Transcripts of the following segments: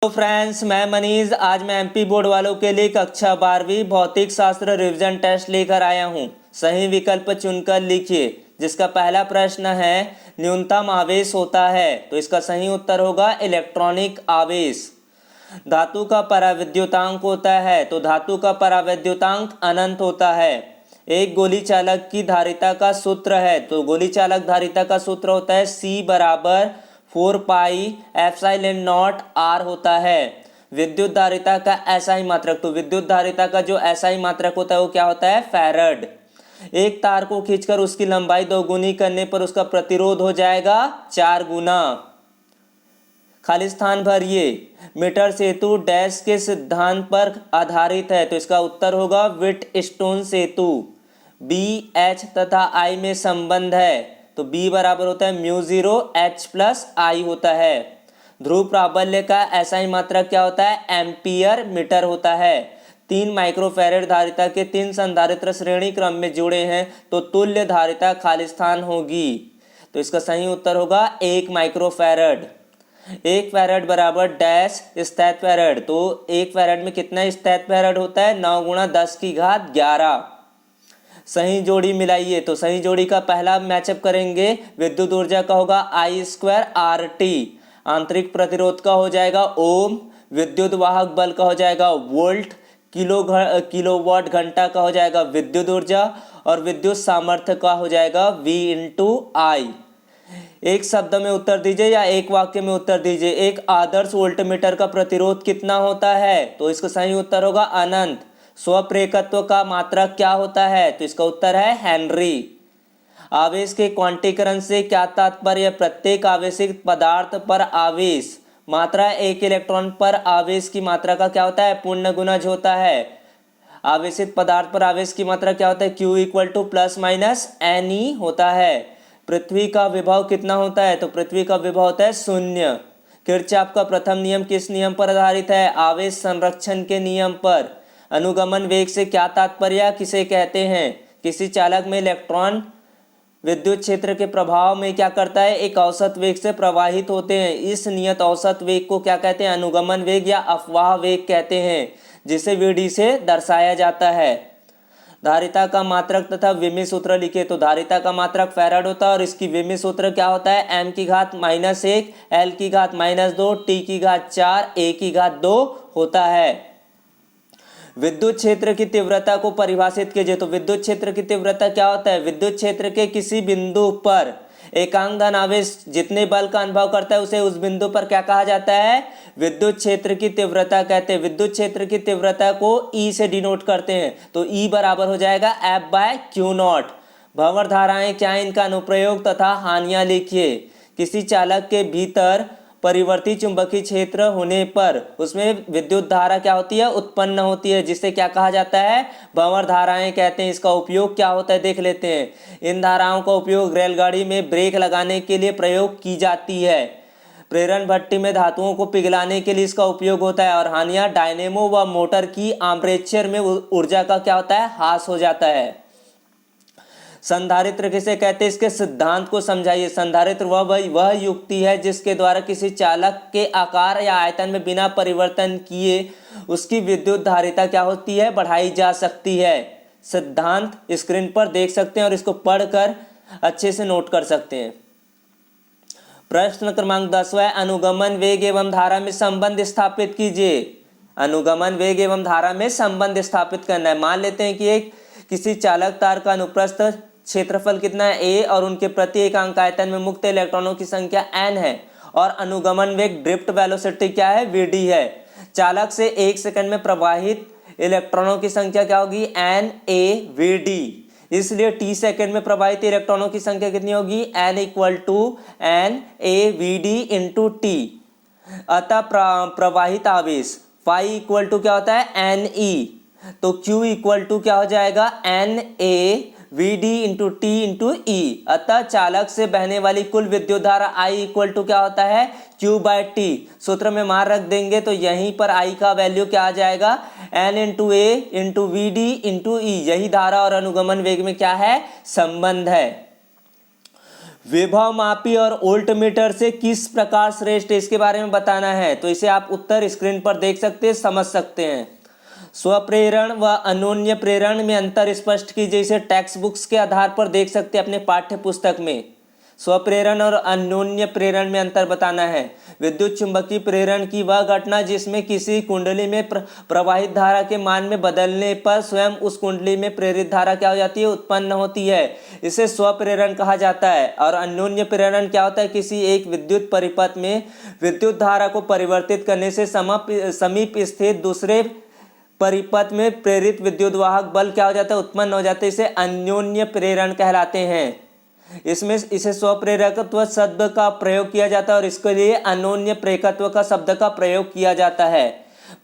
तो फ्रेंड्स, मैं मनीष आज मैं एमपी बोर्ड वालों के लिए कक्षा 12वीं भौतिक शास्त्र रिवीजन टेस्ट लेकर आया हूं। सही विकल्प चुनकर लिखिए। जिसका पहला प्रश्न है न्यूनतम आवेश होता है, तो इसका सही उत्तर होगा इलेक्ट्रॉनिक आवेश। धातु का पराविद्युतांक होता है, तो धातु का पराविद्युतांक अनंत होता है। एक गोली चालक की धारिता का सूत्र है, तो गोली चालक धारिता का सूत्र होता है C बराबर 4 पाई एप्सिलॉन नॉट R होता है। विद्युत धारिता का एसआई मात्रक, तो विद्युत धारिता का जो एसआई मात्रक होता है वो क्या होता है? फैराड। एक तार को खींचकर उसकी लंबाई 2 गुनी करने पर उसका प्रतिरोध हो जाएगा 4 गुना। खाली स्थान भरिए। मीटर सेतु डैश के सिद्धांत पर आधारित है, तो इसका उत्तर होगा व्हीटस्टोन सेतु। बी एच तथा आई में संबंध है, तो B बराबर होता है μ0 H प्लस I होता है। ध्रुव प्राबल्य का एसआई मात्रक क्या होता है? एम्पियर मीटर होता है। 3 माइक्रोफैरेड धारिता के 3 संधारित्र श्रेणी क्रम में जुड़े हैं, तो तुल्य धारिता खाली स्थान होगी, तो इसका सही उत्तर होगा 1 माइक्रोफैरेड। 1 फैरेड बराबर डैश स्थित फैरेड, तो 1 फैरेड में कितना स्थित फैरेड होता है? 9 गुणा 10 की घात 11। सही जोड़ी मिलाइए, तो सही जोड़ी का पहला मैचअप करेंगे। विद्युत ऊर्जा का होगा I² RT, आंतरिक प्रतिरोध का हो जाएगा ओम, विद्युत वाहक बल का हो जाएगा वोल्ट, किलोवाट घंटा का हो जाएगा विद्युत ऊर्जा, और विद्युत सामर्थ्य का हो जाएगा V × I। एक शब्द में उत्तर दीजिए या एक वाक्य में उत्तर दीजिए। एक आदर्श वोल्टमीटर का प्रतिरोध कितना होता है? तो इसका सही उत्तर होगा अनंत। स्वप्रेरकत्व का मात्रक क्या होता है? तो इसका उत्तर है हेनरी। आवेश के क्वांटीकरण से क्या तात्पर्य? प्रत्येक आवेशित पदार्थ पर आवेश मात्रा एक इलेक्ट्रॉन पर आवेश की मात्रा का क्या होता है? पूर्ण गुणज होता है। आवेशित पदार्थ पर आवेश की मात्रा क्या होता है? Q = +- होता है। पृथ्वी का विभव कितना होता है? तो पृथ्वी का विभव होता है 0। किरचॉफ का प्रथम नियम किस नियम पर आधारित है? आवेश संरक्षण के नियम पर। अनुगमन वेग से क्या तात्पर्य किसे कहते हैं? किसी चालक में इलेक्ट्रॉन विद्युत क्षेत्र के प्रभाव में क्या करता है? एक औसत वेग से प्रवाहित होते हैं। इस नियत औसत वेग को क्या कहते हैं? अनुगमन वेग या अफवाह वेग कहते हैं, जिसे VD से दर्शाया जाता है। धारिता का मात्रक तथा विमी सूत्र लिखे, तो धारिता का मात्रक फैराड होता है और इसकी विमी सूत्र क्या होता है? m की घात -1 L की घात -2 T की घात 4 A की घात 2 होता है। विद्युत क्षेत्र की तीव्रता को परिभाषित कीजिए, तो विद्युत क्षेत्र की तीव्रता क्या होता है? विद्युत क्षेत्र के किसी बिंदु पर एकांक धन आवेश जितने बल का अनुभव करता है उसे उस बिंदु पर क्या कहा जाता है? विद्युत क्षेत्र की तीव्रता कहते हैं। विद्युत क्षेत्र की तीव्रता को E से डिनोट करते हैं, तो E बराबर हो जाएगा F/Q0। भंवर धाराएं क्या है? इनका अनुप्रयोग तथा हानियां लिखिए। किसी चालक के भीतर परिवर्ती चुंबकीय क्षेत्र होने पर उसमें विद्युत धारा क्या होती है? उत्पन्न होती है, जिसे क्या कहा जाता है? भंवर धाराएं कहते हैं। इसका उपयोग क्या होता है देख लेते हैं। इन धाराओं का उपयोग रेलगाड़ी में ब्रेक लगाने के लिए प्रयोग की जाती है। प्रेरण भट्टी में धातुओं को पिघलाने के लिए इसका उपयोग होता है। और हानियां, डायनेमो व मोटर की आर्मेचर में ऊर्जा का क्या होता है? ह्रास हो जाता है। संधारित्र किसे कहते हैं? इसके सिद्धांत को समझाइए। संधारित्र वह युक्ति है जिसके द्वारा किसी चालक के आकार या आयतन में बिना परिवर्तन किए उसकी विद्युत धारिता क्या होती है? बढ़ाई जा सकती है। सिद्धांत स्क्रीन पर देख सकते हैं और इसको पढ़कर अच्छे से नोट कर सकते हैं। प्रश्न क्रमांक 10वां, अनुगमन वेग एवं धारा में संबंध स्थापित कीजिए। अनुगमन वेग एवं धारा में संबंध स्थापित करना है। मान लेते हैं कि एक किसी चालक तार का अनुप्रस्थ क्षेत्रफल कितना है? A, और उनके प्रति एकांक आयतन में मुक्त इलेक्ट्रॉनों की संख्या n है, और अनुगमन वेग ड्रिफ्ट वेलोसिटी क्या है? Vd है। चालक से 1 सेकंड में प्रवाहित इलेक्ट्रॉनों की संख्या क्या होगी? NaVd। इसलिए t सेकंड में प्रवाहित इलेक्ट्रॉनों की संख्या कितनी होगी? n = NaVd × t। अतः प्रवाहित आवेश phi = क्या होता है? Ne। तो Q = क्या हो जाएगा? NaVd × T × E। अतः चालक से बहने वाली कुल विद्युत धारा I = क्या होता है? Q/T। सूत्र में मान रख देंगे तो यहीं पर I का वैल्यू क्या आ जाएगा? N × A × Vd × E। यही धारा और अनुगमन वेग में क्या है? संबंध है। विभव मापी और वोल्ट मीटर से किस प्रकार श्रेष्ठ है, इसके बारे में बताना है। तो इसे आप उत्तर स्क्रीन पर देख सकते हैं, समझ सकते हैं। स्वप्रेरण व अन्योन्य प्रेरण में अंतर स्पष्ट कीजिए। इसे टेक्स्ट बुक्स के आधार पर देख सकते हैं अपने पाठ्य पुस्तक में। स्वप्रेरण और अन्योन्य प्रेरण में अंतर बताना है। विद्युत चुंबकीय प्रेरण की वह घटना जिसमें किसी कुंडली में प्रवाहित धारा के मान में बदलने पर स्वयं उस कुंडली में प्रेरित धारा क्या हो जाती है, उत्पन्न होती है, इसे स्वप्रेरण कहा जाता है। और अन्योन्य प्रेरण क्या होता है, किसी एक विद्युत परिपथ में विद्युत धारा को परिवर्तित करने से समीप स्थित दूसरे परिपथ में प्रेरित विद्युत वाहक बल क्या हो जाता है, उत्पन्न हो जाता है, इसे अन्योन्य प्रेरण कहलाते हैं। इसमें इसे स्वप्रेरकत्व शब्द का प्रयोग किया जाता है और इसके लिए अन्योन्य प्रेरकत्व का शब्द का प्रयोग किया जाता है।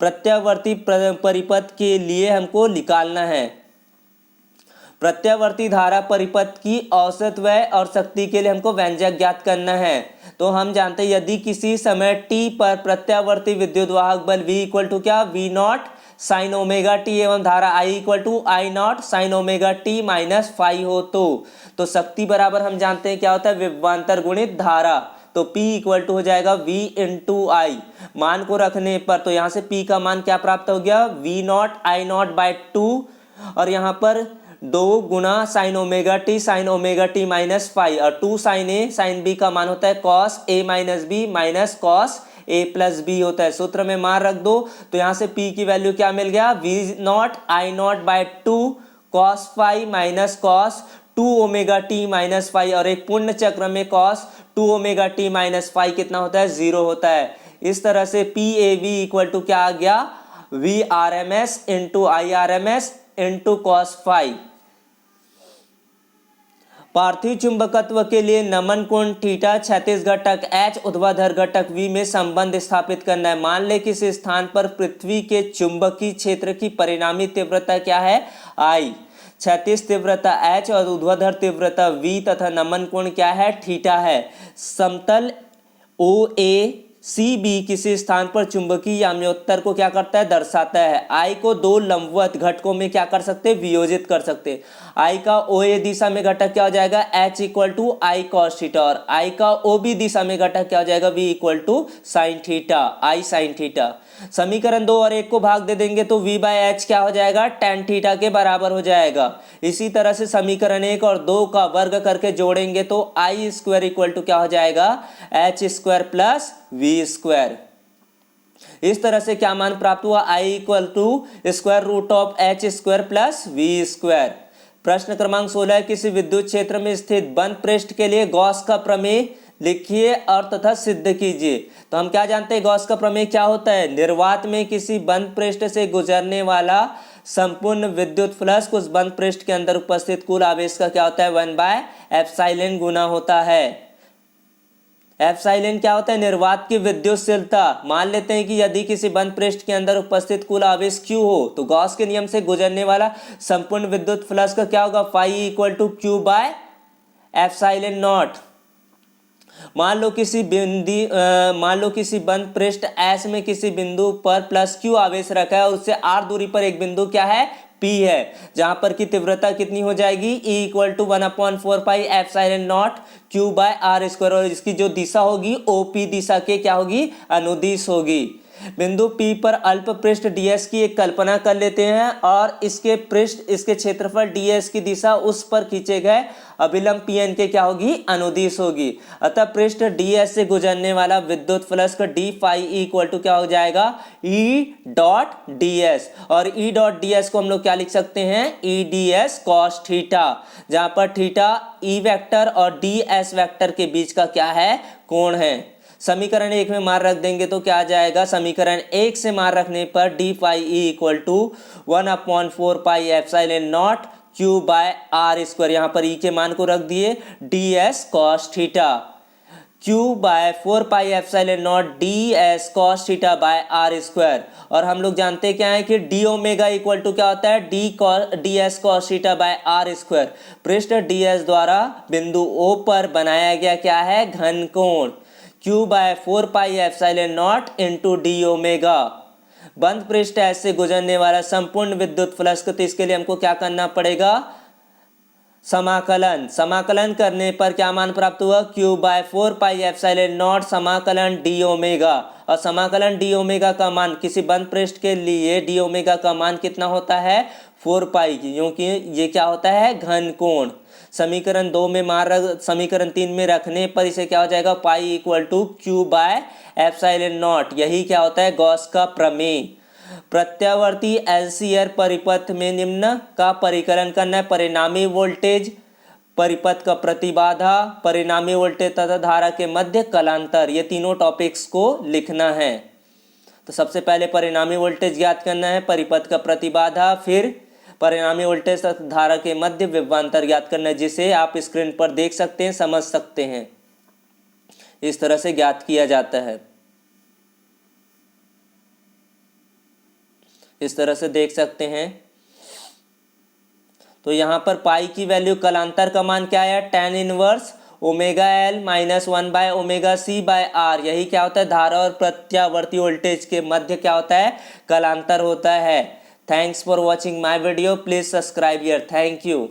प्रत्यावर्ती परिपथ के लिए हमको निकालना है। प्रत्यावर्ती धारा परिपथ की औसत व्यय और शक्ति के लिए हमको व्यंजक ज्ञात करना है। तो हम जानते हैं यदि किसी समय t पर प्रत्यावर्ती विद्युत वाहक बल v इक्वल टू क्या, v naught sine omega T एवं धारा I equal to I naught sine omega T minus five हो तो शक्ति बराबर हम जानते हैं क्या होता है, विभवांतर गुणित धारा। तो P इक्वल टू हो जाएगा V इंटू आई। मान को रखने पर तो यहाँ से P का मान क्या प्राप्त हो गया, V nought I nought by two, और यहाँ पर 2 गुना sine omega T minus five, और 2 साइन ए साइन बी का मान होता है cos A minus B minus cos A plus B होता है। सूत्र में मान रख दो तो यहाँ से P की वैल्यू क्या मिल गया, V nought I nought by two cos five minus cos 2 omega T minus five, और एक पूर्ण चक्र में cos 2 omega T minus five कितना होता है, 0 होता है। इस तरह से P A V equal to क्या आ गया, V R M S into I R M S into cos five. पार्थिव चुंबकत्व के लिए नमन कोण थीटा, क्षैतिज घटक H, ऊर्ध्वाधर घटक V में संबंध स्थापित करना है। मान ले किसी स्थान पर पृथ्वी के चुंबकीय क्षेत्र की परिणामी तीव्रता क्या है, I, क्षैतिज तीव्रता H और ऊर्ध्वाधर तीव्रता V तथा नमन कोण क्या है, थीटा है। समतल OACB किसी स्थान पर चुंबकीय याम्योत्तर को क्या करता है, दर्शाता है। I को 2 लंबवत घटकों में क्या कर सकते हैं, वियोजित कर सकते हैं। I का OA दिशा में घटक क्या हो जाएगा, H equal to I cos theta, और I का OB दिशा में घटक क्या हो जाएगा, V equal to sine theta, I sine theta. समीकरण 2 और 1 को भाग दे देंगे तो V बाय H क्या हो जाएगा, tan थीटा के बराबर हो जाएगा। इसी तरह से समीकरण 1 और 2 का वर्ग करके जोड़ेंगे तो आई स्क्वायर इक्वल टू क्या हो जाएगा, H square plus V square. इस तरह से क्या मान प्राप्त हुआ, I equal to square root of H square plus V square. प्रश्न क्रमांक 16, किसी विद्युत क्षेत्र में स्थित बंद पृष्ठ के लिए गॉस का प्रमेय लिखिए और तथा सिद्ध कीजिए। तो हम क्या जानते हैं, गॉस का प्रमेय क्या होता है, निर्वात में किसी बंद पृष्ठ से गुजरने वाला संपूर्ण विद्युत फ्लक्स उस बंद पृष्ठ के अंदर उपस्थित कुल आवेश का क्या होता है, 1/एप्सिलॉन गुना होता है। एप्सिलॉन क्या होता है, निर्वात की विद्युतशीलता। मान लेते हैं कि यदि किसी बंद पृष्ठ के अंदर उपस्थित कुल आवेश Q हो तो गॉस के नियम से गुजरने वाला संपूर्ण विद्युत फ्लक्स का क्या होगा, phi equal to Q by epsilon naught. मान लो किसी बंद पृष्ठ S में किसी बिंदु पर प्लस Q आवेश रखा है और उससे R दूरी पर एक बिंदु क्या है, P है, जहां पर की तीव्रता कितनी हो जाएगी, E equal to 1/4 pi epsilon naught Q by R square, और इसकी जो दिशा होगी OP दिशा के क्या होगी, अनुदिश होगी। बिंदु P पर अल्प पृष्ठ ds की एक कल्पना कर लेते हैं और इसके क्षेत्रफल ds की दिशा उस पर खींचे गए अभिलंब Pn के क्या होगी, अनुदिश होगी। अतः पृष्ठ ds से गुजरने वाला विद्युत फ्लक्स का d फाई इक्वल टू क्या हो जाएगा, E डॉट ds, और E डॉट ds को हम लोग क्या लिख सकते हैं, E ds cos थीटा, जहां पर थीटा E वेक्टर और ds वेक्टर के बीच का क्या है, कोण है। समीकरण 1 में मान रख देंगे तो क्या आ जाएगा, समीकरण 1 से मान रखने पर d phi E equal to 1/4 pi epsilon naught Q by R square, यहाँ पर E के मान को रख दिए ds cos theta, Q by 4 pi epsilon naught ds cos theta by R square. और हम लोग जानते क्या है कि d ओमेगा इक्वल टू क्या होता है, ds cos theta by R square. पृष्ठ ds द्वारा बिंदु O पर बनाया गया क्या है, घन कोण Q by 4 pi epsilon naught into d omega. बंद पृष्ठ S से गुजरने वाला संपूर्ण विद्युत फ्लक्स, तो इसके लिए हमको क्या करना पड़ेगा, समाकलन, समाकलन करने पर क्या मान प्राप्त हुआ, Q by 4 pi epsilon naught समाकलन डी ओमेगा। और समाकलन डी ओमेगा का मान किसी बंद पृष्ठ के लिए डी ओमेगा का मान कितना होता है, 4 पाई, क्योंकि ये क्या होता है, घन कोण। समीकरण 2 में समीकरण 3 में रखने पर इसे क्या हो जाएगा, pi equal to Q by epsilon naught. यही क्या होता है, गॉस का प्रमेय। प्रत्यावर्ती एलसीआर परिपथ में निम्न का परिकलन करना है, परिणामी वोल्टेज, परिपथ का प्रतिबाधा, परिणामी वोल्टेज तथा धारा के मध्य कलांतर, ये तीनों टॉपिक्स को लिखना है। तो सबसे पहले परिणामी वोल्टेज ज्ञात करना है, परिपथ का प्रतिबाधा, फिर परिणामी वोल्टेज तथा धारा के मध्य विभवांतर ज्ञात करना है, जिसे आप स्क्रीन पर देख सकते हैं, समझ सकते हैं। इस तरह से ज्ञात किया जाता है, इस तरह से देख सकते हैं। तो यहाँ पर पाई की वैल्यू, कलांतर का मान क्या है, tan inverse omega L minus 1 by omega C by R. यही क्या होता है, धारा और प्रत्यावर्ती वोल्टेज के मध्य क्या होता है, कलांतर होता है। Thanks for watching my video, please subscribe here, thank you.